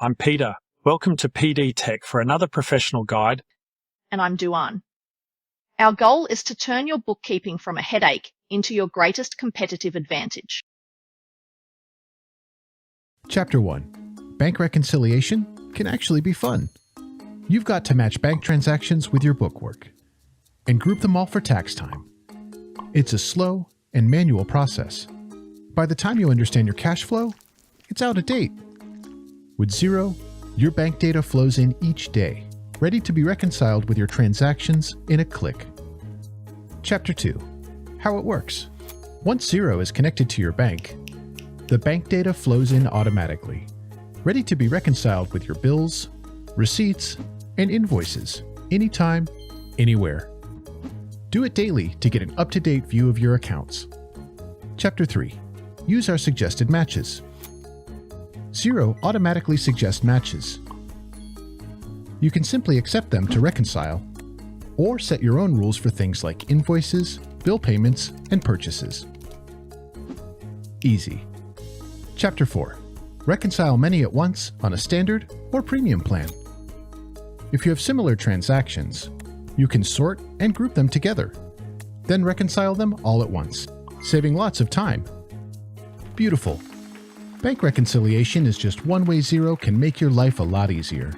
I'm Peter. Welcome to PD Tech for another professional guide. And I'm Duan. Our goal is to turn your bookkeeping from a headache into your greatest competitive advantage. Chapter 1. Bank reconciliation can actually be fun. You've got to match bank transactions with your bookwork and group them all for tax time. It's a slow and manual process. By the time you understand your cash flow, it's out of date. With Xero, your bank data flows in each day, ready to be reconciled with your transactions in a click. Chapter 2. How it works. Once Xero is connected to your bank, the bank data flows in automatically, ready to be reconciled with your bills, receipts, and invoices, anytime, anywhere. Do it daily to get an up-to-date view of your accounts. Chapter 3. Use our suggested matches. Xero automatically suggests matches. You can simply accept them to reconcile, or set your own rules for things like invoices, bill payments, and purchases. Easy. Chapter 4. Reconcile many at once on a standard or premium plan. If you have similar transactions, you can sort and group them together, then reconcile them all at once, saving lots of time. Beautiful. Bank reconciliation is just one way Xero can make your life a lot easier.